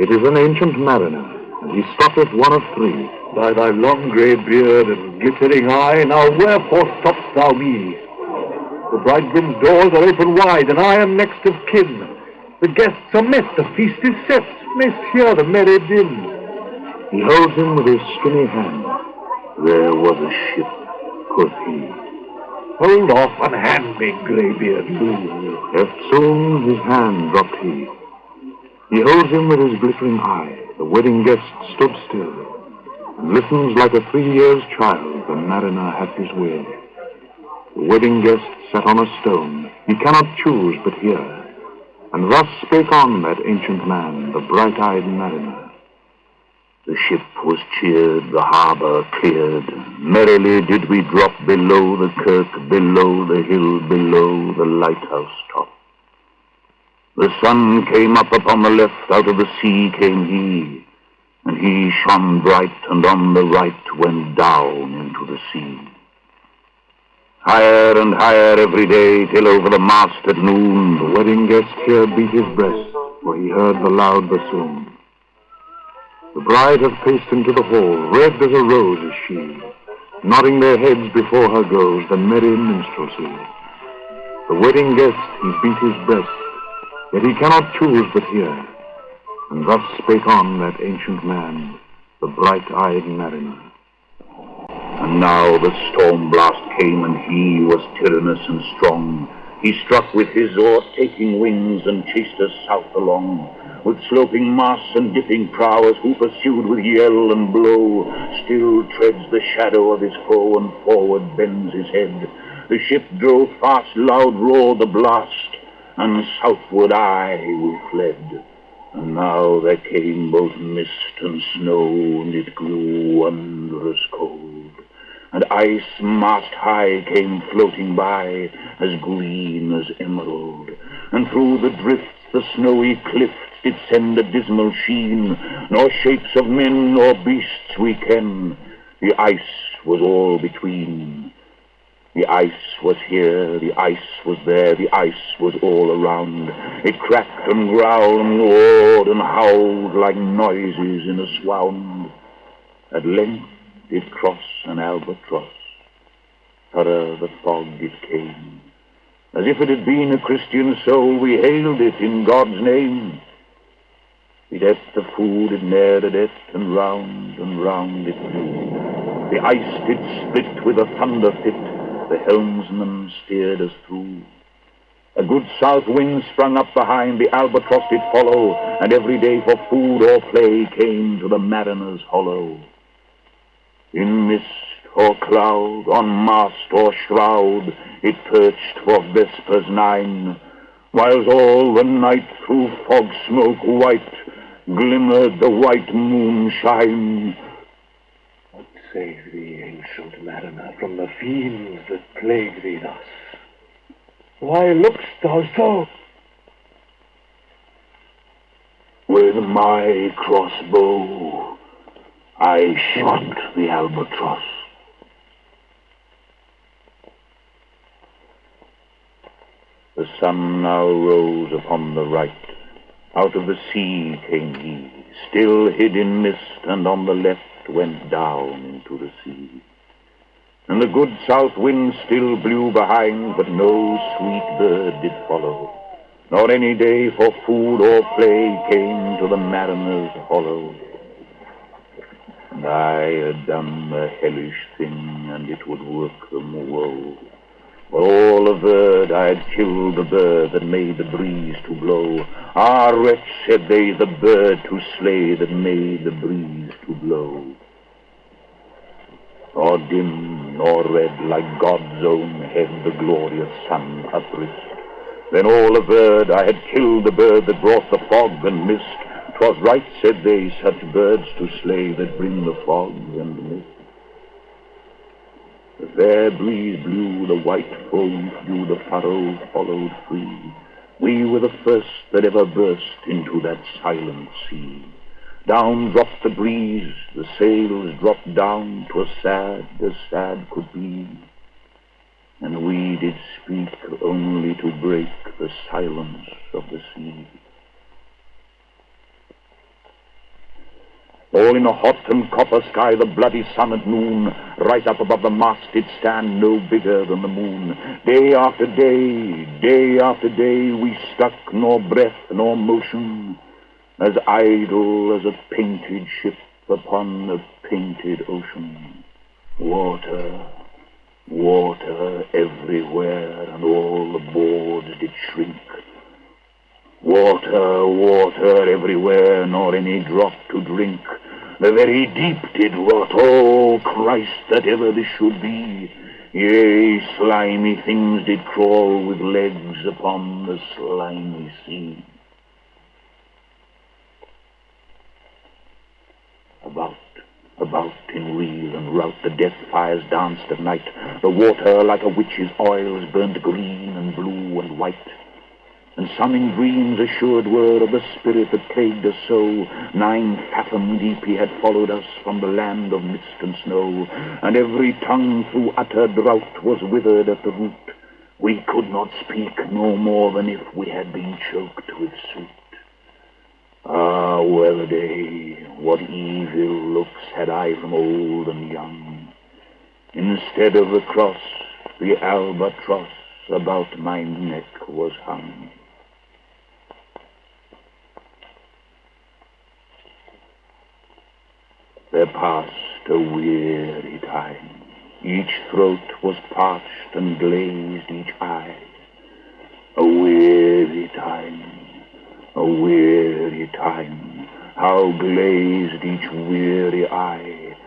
It is an ancient mariner, and he stoppeth one of three. By thy long grey beard and glittering eye, now wherefore stopp'st thou me? The bridegroom's doors are open wide, and I am next of kin. The guests are met, the feast is set, mayst hear the merry din. He holds him with his skinny hand. There was a ship, quoth he. Hold off and hand me, greybeard loon. Eftsoon his hand dropped he. He holds him with his glittering eye. The wedding guest stood still, and listens like a 3 years child. The mariner hath his will. The wedding guest sat on a stone. He cannot choose but hear. And thus spake on that ancient man, the bright-eyed mariner. The ship was cheered, the harbour cleared. Merrily did we drop below the kirk, below the hill, below the lighthouse top. The sun came up upon the left, out of the sea came he, and he shone bright, and on the right went down into the sea. Higher and higher every day, till over the mast at noon, the wedding guest here beat his breast, for he heard the loud bassoon. The bride hath paced into the hall, red as a rose is she. Nodding their heads before her goes the merry minstrelsy. The wedding guest, he beat his breast, yet he cannot choose but hear. And thus spake on that ancient man, the bright-eyed mariner. And now the storm blast came, and he was tyrannous and strong. He struck with his o'ertaking wings, and chased us south along. With sloping masts and dipping prows, who pursued with yell and blow, still treads the shadow of his foe, and forward bends his head. The ship drove fast, loud roared the blast, and southward aye we fled. And now there came both mist and snow, and it grew wondrous cold. And ice mast high came floating by, as green as emerald. And through the drifts the snowy cliffs did send a dismal sheen, nor shapes of men nor beasts we ken. The ice was all between. The ice was here, the ice was there, the ice was all around. It cracked and growled and roared and howled like noises in a swound. At length it crossed an albatross. Thorough the fog it came. As if it had been a Christian soul, we hailed it in God's name. It ate the food it ne'er had ate, and round it flew. The ice did split with a thunder fit, the helmsman steered us through. A good south wind sprung up behind, the Albatross did follow, and every day for food or play came to the mariner's hollow. In mist or cloud, on mast or shroud, it perched for vespers 9, whiles all the night through fog smoke white glimmered the white moonshine. Save thee, ancient mariner, from the fiends that plague thee thus. Why look'st thou so? With my crossbow I shot the Albatross. The sun now rose upon the right. Out of the sea came he, still hid in mist, and on the left went down into the sea. And the good south wind still blew behind, but no sweet bird did follow, nor any day for food or play came to the mariner's hollow. And I had done a hellish thing, and it would work them woe. For all averred I had killed the bird that made the breeze to blow. Ah, wretch, said they, the bird to slay that made the breeze to blow. Nor dim nor red like God's own head the glorious sun uprist. Then all averred I had killed the bird that brought the fog and mist. 'Twas right, said they, such birds to slay that bring the fog and mist. The fair breeze blew, the white foam flew, the furrow followed free. We were the first that ever burst into that silent sea. Down dropped the breeze, the sails dropped down, 'twas sad as sad could be. And we did speak only to break the silence of the sea. All in a hot and copper sky, the bloody sun at noon, right up above the mast did stand, no bigger than the moon. Day after day, we stuck, nor breath nor motion, as idle as a painted ship upon a painted ocean. Water, water everywhere, and all the boards did shrink. Water, water everywhere, nor any drop to drink. The very deep did rot. Oh, Christ, that ever this should be. Yea, slimy things did crawl with legs upon the slimy sea. About in reel and rout the death fires danced at night. The water like a witch's oils burned green and blue and white. And some in dreams assured were of the spirit that plagued us so. 9 fathom deep he had followed us from the land of mist and snow, and every tongue through utter drought was withered at the root. We could not speak no more than if we had been choked with soot. Ah, well a day, what evil looks had I from old and young. Instead of the cross, the albatross about my neck was hung. There passed a weary time. Each throat was parched and glazed each eye. A weary time, a weary time, how glazed each weary eye.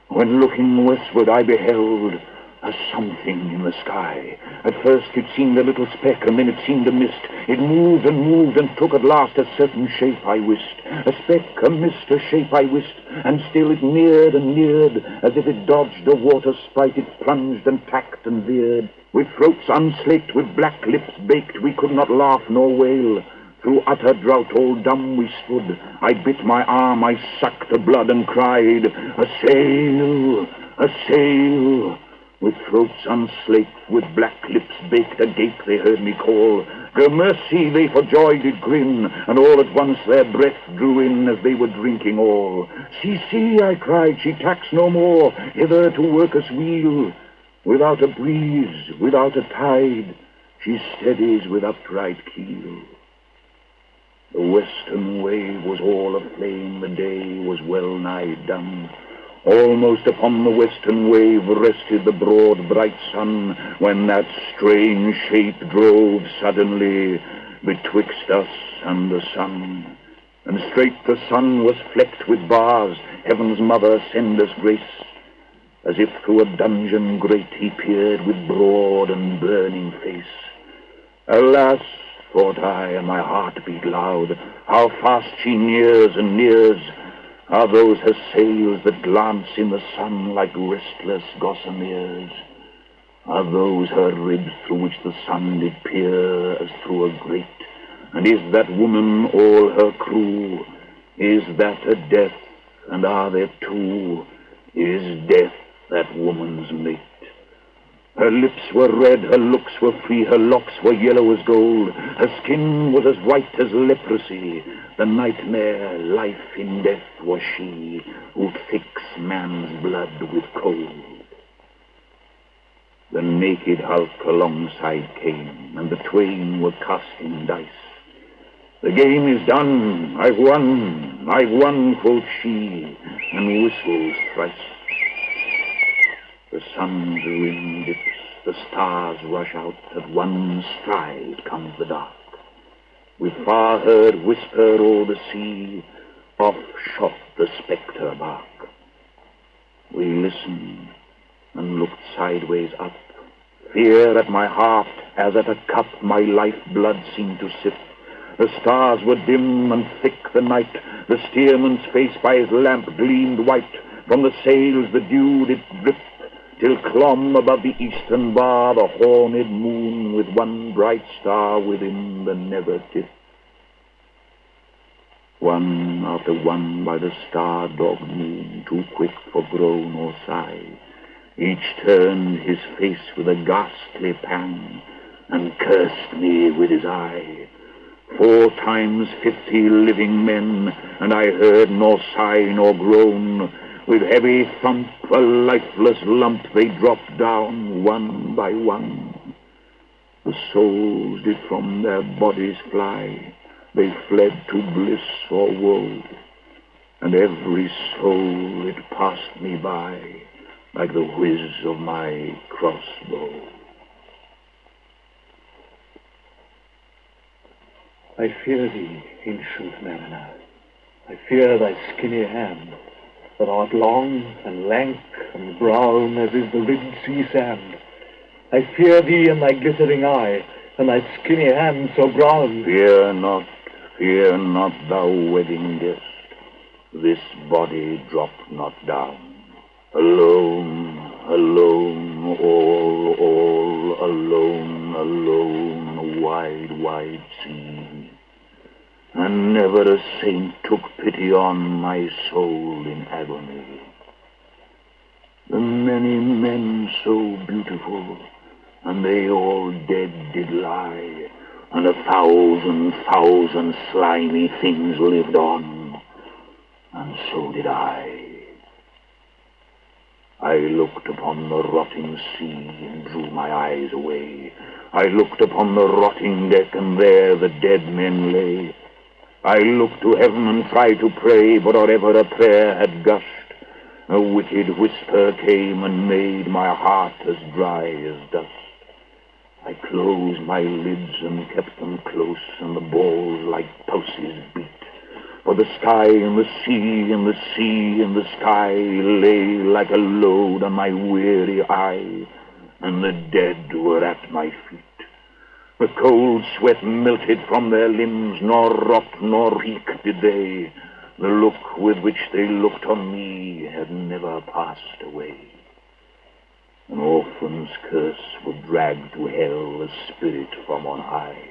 When looking westward I beheld a something in the sky. At first it seemed a little speck, and then it seemed a mist. It moved and took at last a certain shape I wist. A speck, a mist, a shape I wist, and still it neared and neared, as if it dodged a water sprite. It plunged and tacked and veered. With throats unslaked, with black lips baked, we could not laugh nor wail. Through utter drought all dumb we stood. I bit my arm, I sucked the blood and cried, "A sail, a sail!" With throats unslaked, with black lips baked, agape they heard me call. Gramercy, they for joy did grin, and all at once their breath drew in as they were drinking all. "See, see," I cried, "she tacks no more, hither to work us weal. Without a breeze, without a tide, she steadies with upright keel." The western wave was all aflame, the day was well nigh done. Almost upon the western wave rested the broad bright sun, when that strange shape drove suddenly betwixt us and the sun. And straight the sun was flecked with bars. Heaven's mother, send us grace. As if through a dungeon great he peered with broad and burning face. Alas, thought I, and my heart beat loud, how fast she nears and nears. Are those her sails that glance in the sun like restless gossameres? Are those her ribs through which the sun did peer as through a grate? And is that woman all her crew? Is that a death, and are there two? Is death that woman's mate? Her lips were red, her looks were free, her locks were yellow as gold. Her skin was as white as leprosy. The nightmare, life in death, was she, who fix man's blood with cold. The naked hulk alongside came, and the twain were casting dice. "The game is done, I've won, quoth she, and whistles thrice. The sun's rim dips, the stars rush out, at one stride comes the dark. With far-heard whisper o'er the sea, off shot the spectre bark. We listened and looked sideways up. Fear at my heart, as at a cup, my life-blood seemed to sip. The stars were dim and thick the night. The steersman's face by his lamp gleamed white. From the sails the dew did drip, till clomb above the eastern bar the horned moon with one bright star within the nether tip. One after one by the star-dogged moon, too quick for groan or sigh, each turned his face with a ghastly pang, and cursed me with his eye. 4 times 50 living men, and I heard nor sigh nor groan. With heavy thump, a lifeless lump, they dropped down one by one. The souls did from their bodies fly, they fled to bliss or woe, and every soul it passed me by like the whiz of my crossbow. I fear thee, ancient mariner, I fear thy skinny hand, that art long and lank and brown as is the red sea sand. I fear thee and thy glittering eye, and thy skinny hand so brown. Fear not, thou wedding guest, this body drop not down. Alone, alone, all alone, alone, wide, wide sea. And never a saint took pity on my soul in agony. The many men so beautiful, and they all dead did lie, and 1,000 slimy things lived on, and so did I. I looked upon the rotting sea and drew my eyes away. I looked upon the rotting deck, and there the dead men lay. I looked to heaven and tried to pray, but or ever a prayer had gushed, a wicked whisper came and made my heart as dry as dust. I closed my lids and kept them close, and the balls like pulses beat. For the sky and the sea and the sea and the sky lay like a load on my weary eye, and the dead were at my feet. The cold sweat melted from their limbs, nor rot nor reek did they. The look with which they looked on me had never passed away. An orphan's curse would drag to hell a spirit from on high.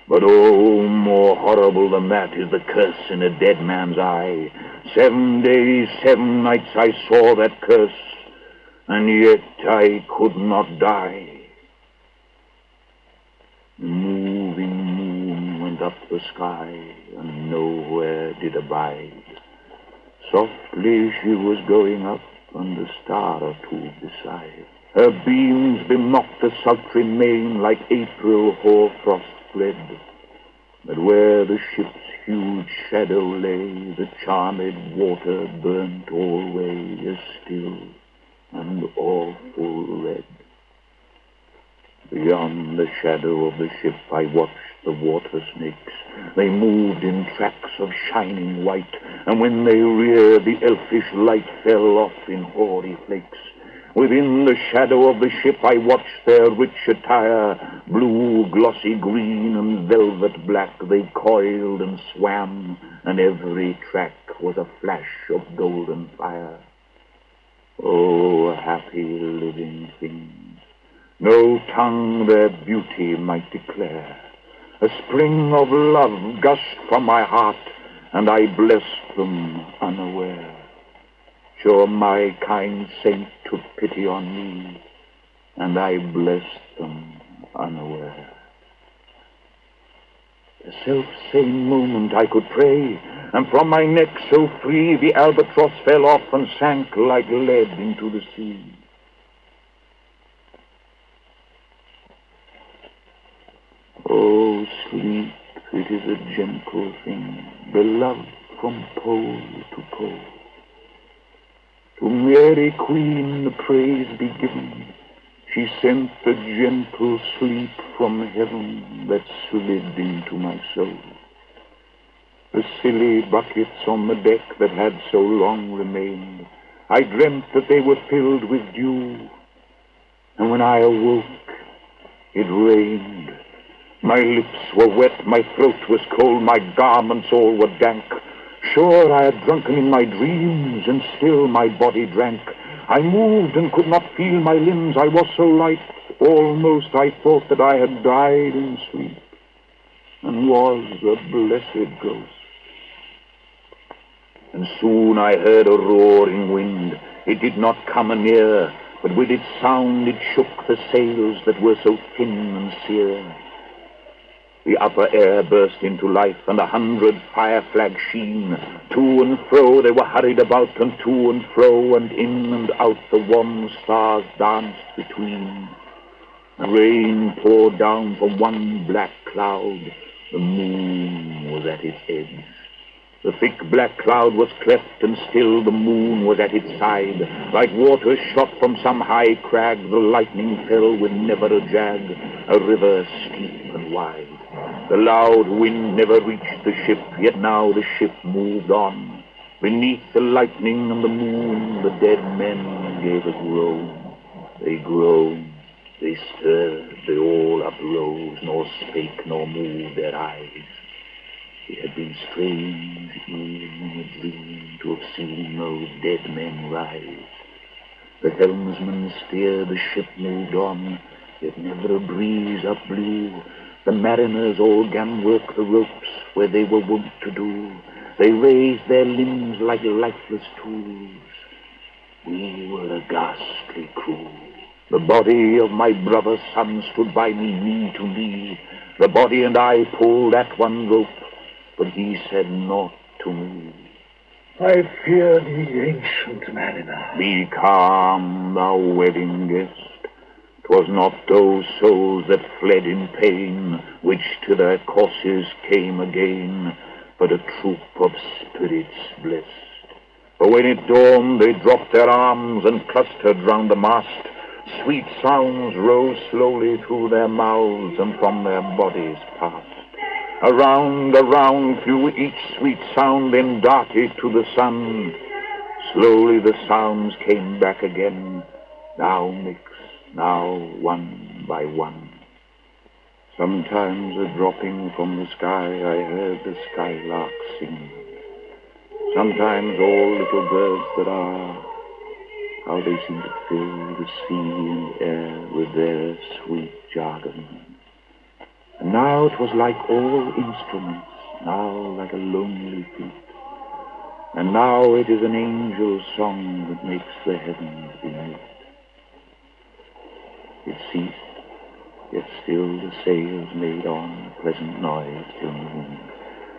But oh, more horrible than that is the curse in a dead man's eye. 7 days, 7 nights I saw that curse, and yet I could not die. The moving moon went up the sky, and nowhere did abide. Softly she was going up, and a star or two beside. Her beams bemocked the sultry main like April hoarfrost fled. But where the ship's huge shadow lay, the charmed water burnt alway as still and awful red. Beyond the shadow of the ship I watched the water snakes. They moved in tracks of shining white, and when they reared the elfish light fell off in hoary flakes. Within the shadow of the ship I watched their rich attire, blue, glossy green, and velvet black. They coiled and swam, and every track was a flash of golden fire. Oh, happy living things! No tongue their beauty might declare. A spring of love gushed from my heart, and I blessed them unaware. Sure my kind saint took pity on me, and I blessed them unaware. The self-same moment I could pray, and from my neck so free the albatross fell off and sank like lead into the sea. Oh, sleep, it is a gentle thing, beloved from pole to pole. To Mary Queen the praise be given. She sent the gentle sleep from heaven that slid into my soul. The silly buckets on the deck that had so long remained, I dreamt that they were filled with dew, and when I awoke, it rained. My lips were wet, my throat was cold, my garments all were dank. Sure I had drunken in my dreams, and still my body drank. I moved and could not feel my limbs, I was so light, almost I thought that I had died in sleep, and was a blessed ghost. And soon I heard a roaring wind. It did not come anear, but with its sound it shook the sails that were so thin and sere. The upper air burst into life, and 100 fire flags sheen. To and fro they were hurried about, and to and fro, and in and out the wan stars danced between. Rain poured down from one black cloud. The moon was at its edge. The thick black cloud was cleft, and still the moon was at its side. Like water shot from some high crag, the lightning fell with never a jag, a river steep and wide. The loud wind never reached the ship, yet now the ship moved on. Beneath the lightning and the moon, the dead men gave a groan. They groaned, they stirred, they all uprose, nor spake nor moved their eyes. It had been strange, even in a dream, to have seen those dead men rise. The helmsman steered, the ship moved on, yet never a breeze up blew. The mariners all gan work the ropes where they were wont to do. They raised their limbs like lifeless tools. We were a ghastly crew. The body of my brother's son stood by me, knee to knee. The body and I pulled at one rope, but he said naught to me. I fear the ancient mariner. Be calm, thou wedding guest. 'Twas not those souls that fled in pain, which to their courses came again, but a troop of spirits blessed. For when it dawned, they dropped their arms and clustered round the mast. Sweet sounds rose slowly through their mouths and from their bodies passed. Around, around flew each sweet sound, then darted to the sun. Slowly the sounds came back again, now mixed, now one by one. Sometimes a dropping from the sky, I heard the skylark sing. Sometimes all little birds that are, how they seem to fill the sea and air with their sweet jargon. And now it was like all instruments, now like a lonely flute. And now it is an angel's song that makes the heavens be mute. It ceased, yet still the sails made on a pleasant noise till noon.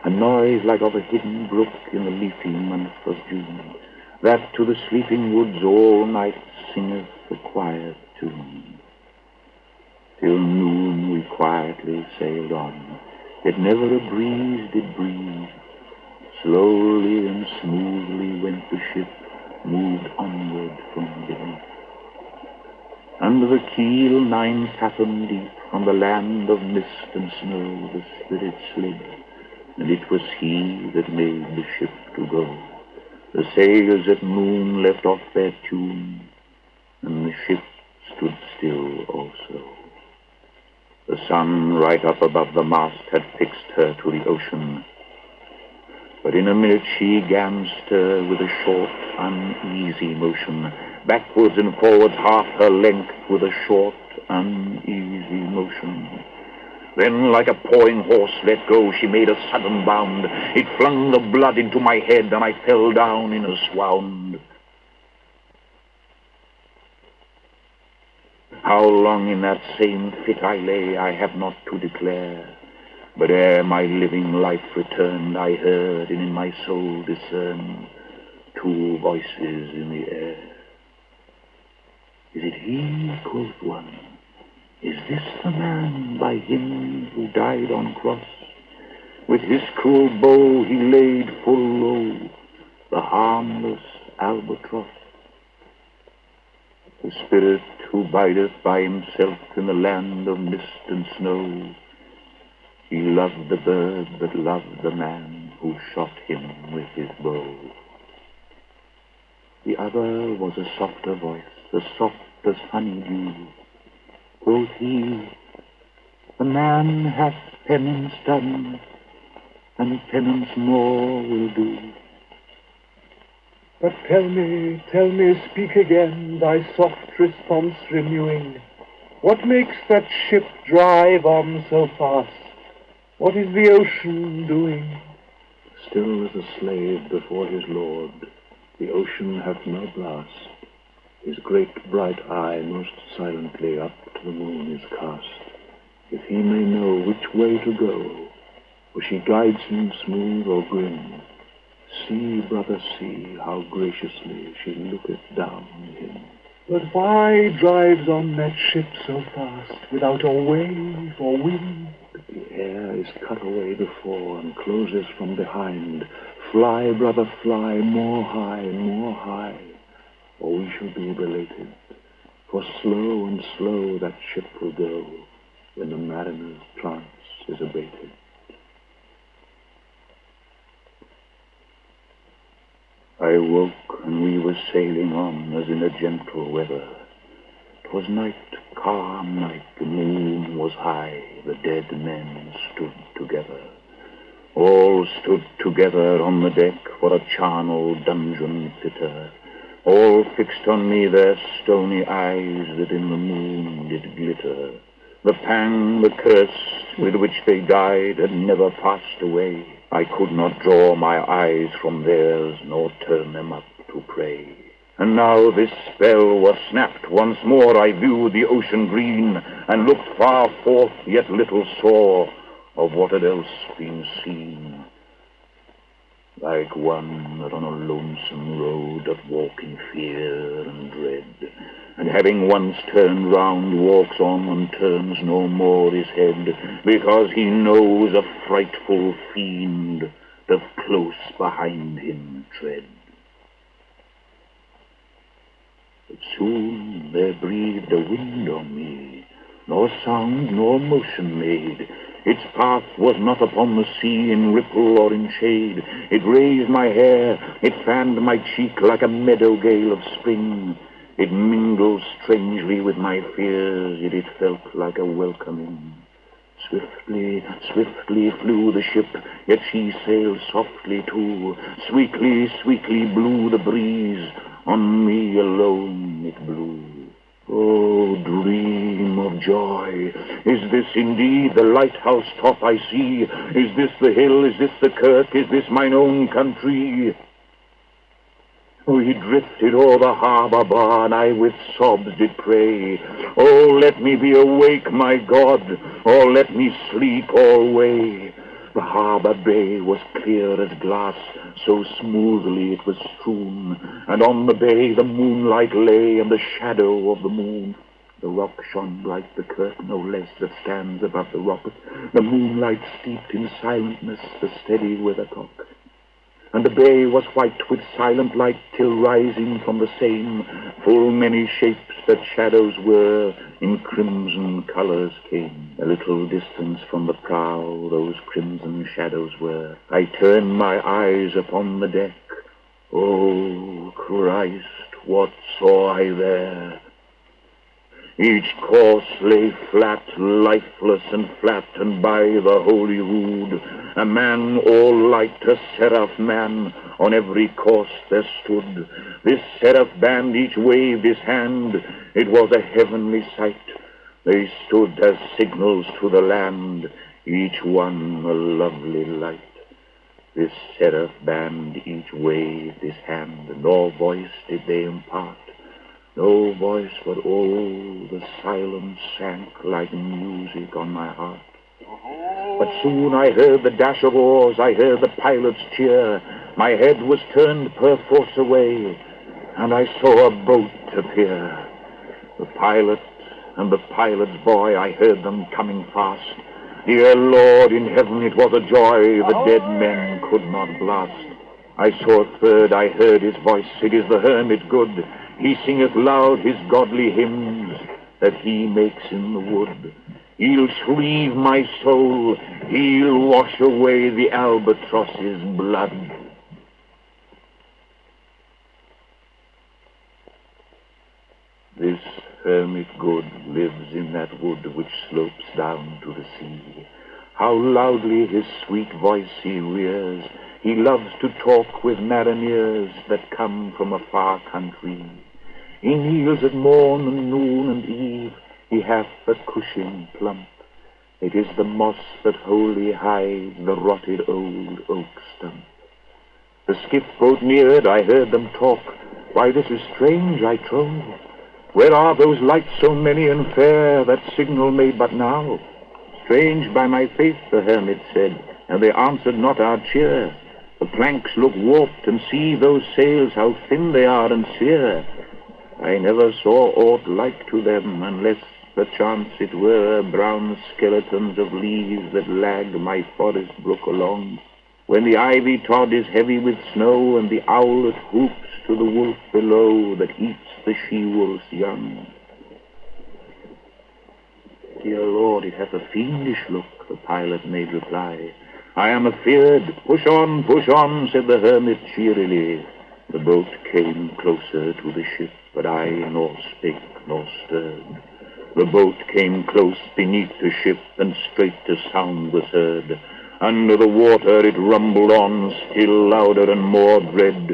A noise like of a hidden brook in the leafy month of June, that to the sleeping woods all night singeth a quiet tune. Till noon we quietly sailed on, yet never a breeze did breathe. Slowly and smoothly went the ship, moved onward from beneath. Under the keel 9 fathom deep, from the land of mist and snow, the spirit slid, and it was he that made the ship to go. The sails at noon left off their tune, and the ship stood still also. The sun right up above the mast had fixed her to the ocean, but in a minute she gan stir with a short, uneasy motion, backwards and forwards half her length with a short, uneasy motion. Then, like a pawing horse let go, she made a sudden bound. It flung the blood into my head, and I fell down in a swound. How long in that same fit I lay, I have not to declare. But ere my living life returned, I heard and in my soul discerned 2 voices in the air. Is it he, quoth one? Is this the man by him who died on cross? With his cruel bow he laid full low the harmless Albatross. The spirit who bideth by himself in the land of mist and snow, he loved the bird that loved the man who shot him with his bow. The other was a softer voice, as soft as honeydew. Quoth he, the man hath penance done, and penance more will do. But tell me, speak again, thy soft response renewing. What makes that ship drive on so fast? What is the ocean doing? Still as a slave before his lord, the ocean hath no blast. His great bright eye most silently up to the moon is cast. if he may know which way to go, for she guides him smooth or grim. See, brother, see how graciously she looketh down on him. But why drives on that ship so fast, without a wave or wind? The air is cut away before and closes from behind. Fly, brother, fly, more high, or we shall be belated. For slow and slow that ship will go, when the mariner's trance is abated. I woke, and we were sailing on as in a gentle weather. 'Twas night, calm night, the moon was high, the dead men stood together. All stood together on the deck for a charnel dungeon fitter. All fixed on me their stony eyes that in the moon did glitter. The pang, the curse with which they died had never passed away. I could not draw my eyes from theirs, nor turn them up to pray. And now this spell was snapped. Once more I viewed the ocean green, and looked far forth, yet little saw of what had else been seen. Like one that on a lonesome road doth walk in fear and dread, and having once turned round walks on and turns no more his head, because he knows a frightful fiend doth close behind him tread. But soon there breathed a wind on me, nor sound nor motion made. Its path was not upon the sea in ripple or in shade. It raised my hair, it fanned my cheek like a meadow gale of spring. It mingled strangely with my fears, yet it felt like a welcoming. Swiftly, swiftly flew the ship, yet she sailed softly too. Sweetly, sweetly blew the breeze, on me alone it blew. Oh, dream of joy, is this indeed the lighthouse top I see? Is this the hill, is this the kirk, is this mine own country? We drifted o'er the harbour bar, and I with sobs did pray, oh, let me be awake, my God, or let me sleep alway. The harbour bay was clear as glass, so smoothly it was strewn, and on the bay the moonlight lay, and the shadow of the moon. The rock shone like the kirk, no less, that stands above the rock. The moonlight steeped in silentness the steady weathercock. And the bay was white with silent light, till rising from the same, full many shapes that shadows were, in crimson colours came. A little distance from the prow those crimson shadows were. I turned my eyes upon the deck. Oh, Christ, what saw I there? Each corse lay flat, lifeless and flat, and by the holy rood, a man all like a seraph man, on every corse there stood. This seraph band each waved his hand, it was a heavenly sight. They stood as signals to the land, each one a lovely light. This seraph band each waved his hand, nor voice did they impart. No voice, but oh, the silence sank like music on my heart. But soon I heard the dash of oars, I heard the pilot's cheer. My head was turned perforce away, and I saw a boat appear. The pilot and the pilot's boy, I heard them coming fast. Dear Lord in heaven, it was a joy the dead men could not blast. I saw a third, I heard his voice, it is the hermit good. He singeth loud his godly hymns that he makes in the wood. He'll shrieve my soul, he'll wash away the Albatross's blood. This hermit good lives in that wood which slopes down to the sea. How loudly his sweet voice he rears. He loves to talk with mariners that come from a far country. He kneels at morn and noon and eve, he hath a cushion plump. It is the moss that wholly hides the rotted old oak stump. The skiff boat neared, I heard them talk. Why, this is strange, I trow. Where are those lights so many and fair that signal me but now? Strange by my faith, the hermit said, and they answered not our cheer. The planks look warped, and see those sails, how thin they are and sere. I never saw aught like to them, unless perchance it were brown skeletons of leaves that lag my forest brook along, when the ivy tod is heavy with snow, and the owlet whoops to the wolf below that eats the she-wolf's young. Dear Lord, it hath a fiendish look, the pilot made reply. I am afeard. Push on, said the hermit cheerily. The boat came closer to the ship, but I nor spake nor stirred. The boat came close beneath the ship, and straight a sound was heard. Under the water it rumbled on, still louder and more dread.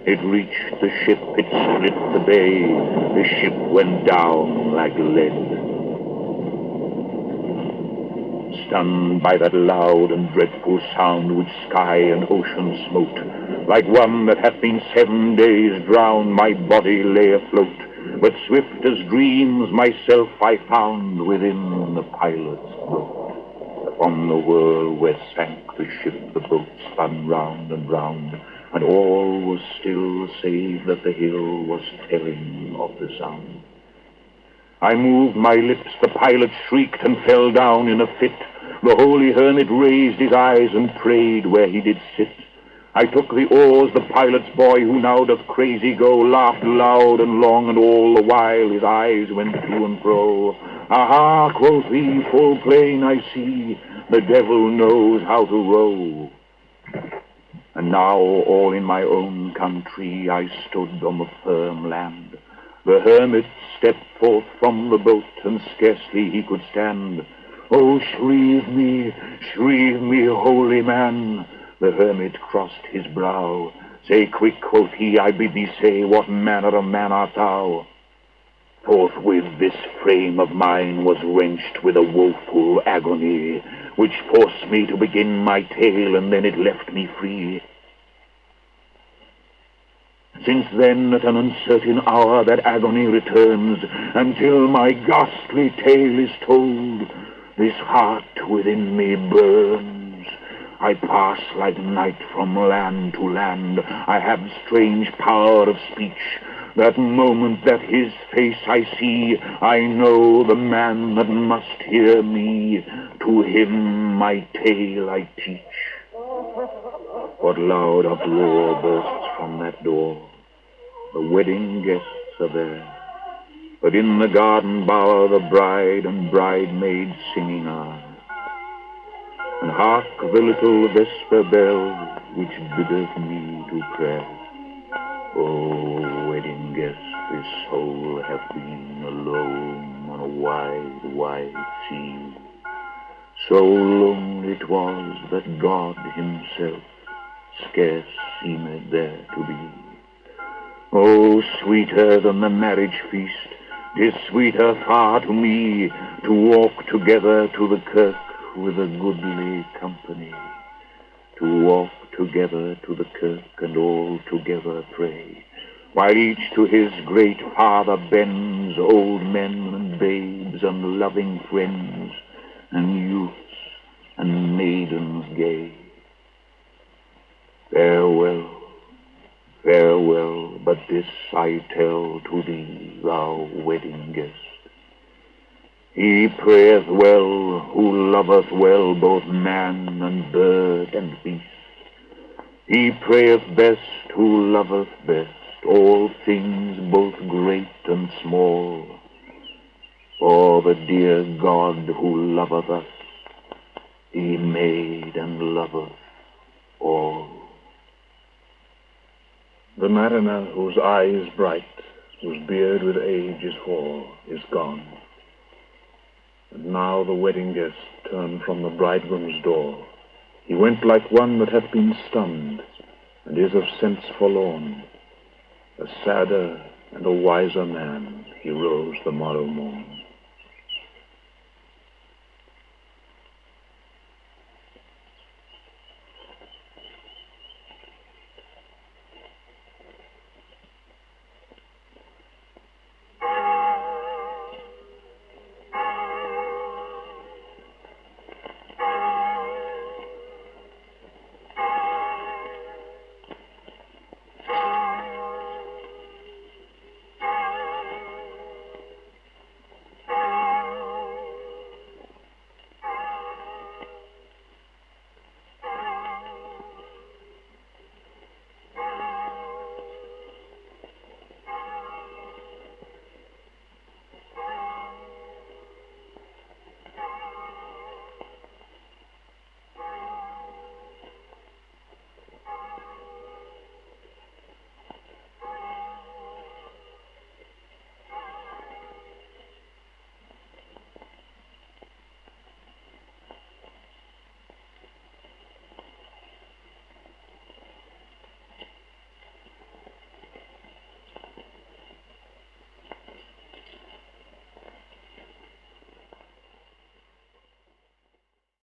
It reached the ship, it split the bay. The ship went down like lead. Stunned by that loud and dreadful sound which sky and ocean smote, like one that hath been 7 days drowned, my body lay afloat. But swift as dreams myself I found within the pilot's boat. Upon the whirl where sank the ship, the boat spun round and round, and all was still save that the hill was telling of the sound. I moved my lips, the pilot shrieked and fell down in a fit. The holy hermit raised his eyes and prayed where he did sit. I took the oars, the pilot's boy, who now doth crazy go, laughed loud and long, and all the while his eyes went to and fro. Aha, quoth he, full plain I see, the devil knows how to row. And now all in my own country I stood on the firm land. The hermit stepped forth from the boat, and scarcely he could stand. Oh, shrieve me, holy man. The hermit crossed his brow. Say quick, quoth he, I bid thee say, what manner of man art thou? Forthwith this frame of mine was wrenched with a woeful agony, which forced me to begin my tale, and then it left me free. Since then, at an uncertain hour, that agony returns, until my ghastly tale is told, this heart within me burns. I pass like night from land to land. I have strange power of speech. That moment that his face I see, I know the man that must hear me. To him my tale I teach. What loud uproar bursts from that door? The wedding guests are there, but in the garden bower the bride and bridemaid singing are. And hark the little vesper bell which biddeth me to prayer. Oh, wedding guest, this soul hath been alone on a wide, wide sea. So long it was that God himself scarce seemed there to be. Oh, sweeter than the marriage feast, 'tis sweeter far to me to walk together to the kirk with a goodly company. To walk together to the kirk and all together pray, while each to his great Father bends, old men and babes and loving friends, and youths and maidens gay. Farewell, farewell, but this I tell to thee, thou wedding guest. He prayeth well who loveth well both man and bird and beast. He prayeth best who loveth best all things both great and small. For the dear God who loveth us, he made and loveth all. The mariner whose eye is bright, whose beard with age is hoar, is gone. And now the wedding guest turned from the bridegroom's door. He went like one that hath been stunned, and is of sense forlorn. A sadder and a wiser man he rose the morrow morn.